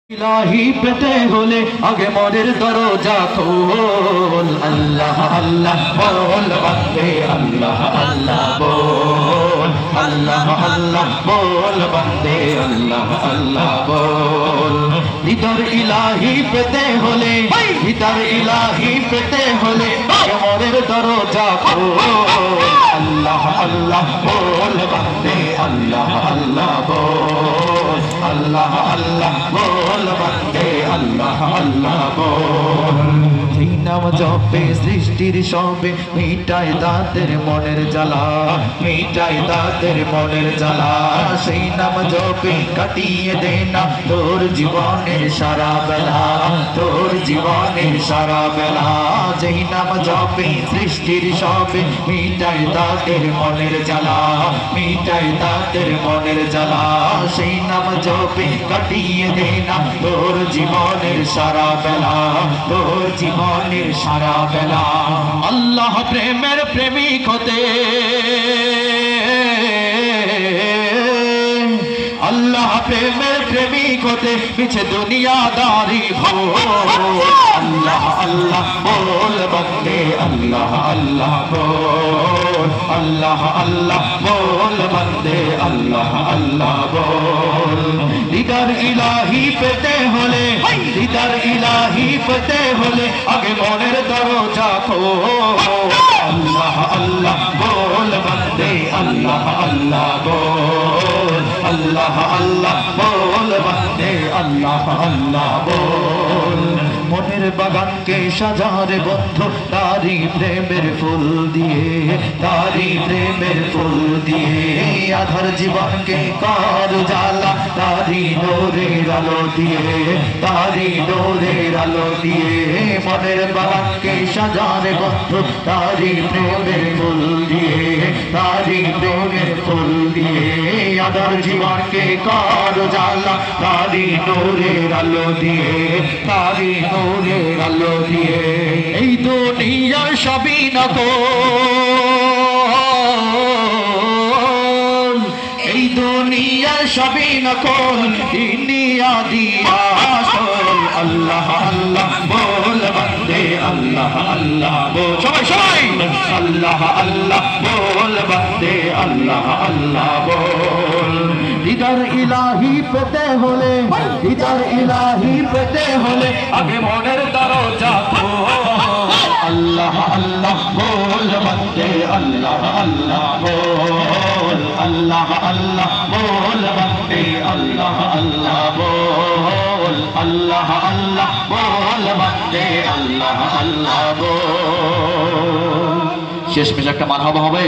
ইলাহি পেতে হলে আগে মনের দরজা খোল। আল্লাহ আল্লাহ বল বান্দে, আল্লাহ আল্লাহ বল, আল্লাহ আল্লাহ বল বান্দে, আল্লাহ আল্লাহ বল। দিদার ইলাহি পেতে হলে, দিদার ইলাহি পেতে হলে আগে মনের দরজা খোল। আল্লাহ আল্লাহ বল বান্দে, আল্লাহ আল্লাহ বল, আল্লাহ আল্লাহ বল বান্দে, আল্লাহ আল্লাহ বল। সেই নাম জপে সৃষ্টির সবে মিটায় তাদের মনের জ্বালা, মিটায় তাদের মনের জ্বালা। সেই নাম জপে কাটিয়ে দে না তোর জীবনের সারা বেলা, তোর জীবনের সারা বেলা। যেই নাম জপে সৃষ্টির সবে মিটায় তাদের মনের জ্বালা, মিটায় তাদের মনের জ্বালা। সেই নাম জপে কাটিয়ে দে না তোর জীবনের সারা বেলা, তোর জীবনের সারা বেলা। আল্লাহ প্রেমের প্রেমিক হতে, আল্লাহ প্রেমের প্রেমিক হতে পিছে দুনিয়াদারি ভোল। আল্লাহ আল্লাহ বল বান্দে, আল্লাহ আল্লাহ বল, আল্লাহ আল্লাহ বল বান্দে, আল্লাহ আল্লাহ বল। দিদার ইলাহি পেতে হলে, দিদার ইলাহি পেতে হলে আগে মনের দরজা খোল। আল্লাহ আল্লাহ বল বান্দে, আল্লাহ আল্লাহ বল, আল্লাহ আল্লাহ বল বান্দে, আল্লাহ আল্লাহ বল। মনের বাগানকে সাজারে বন্ধু তারি প্রেমের ফুল দিয়ে, তারি প্রেমের ফুল দিয়ে। আধার জীবনকে কর জ্বালা তারি নূরের আলো দিয়ে, তারি নূরের আলো দিয়ে। মনের বাগানকে সাজারে বন্ধু তারি প্রেমের ফুল দিয়ে, তারি প্রেমের ফুল দিয়ে। আধার জীবনকে কর জ্বালা তারি নূরের আলো দিয়ে, তারি নূরের আলো দিয়ে। এই দুনিয়া সবই নকল, এই দুনিয়া সবই নকল, দুনিয়া দিয়া আসল। আল্লাহ আল্লাহ বল বান্দে, আল্লাহ আল্লাহ বল, সবাই সবাই আল্লাহ আল্লাহ বল বান্দে, আল্লাহ আল্লাহ বল। দিদার ইলাহি পেতে হলে, দিদার ইলাহি পেতে হলে আগে মনের দরজা খোল। আল্লাহ আল্লাহ বল বান্দে, আল্লাহ আল্লাহ বল, আল্লাহ আল্লাহ বল বান্দে, আল্লাহ আল্লাহ বল, আল্লাহ আল্লাহ বল বান্দে, আল্লাহ আল্লাহ বল। শেষ মেশ একটা মারহাবা হবে।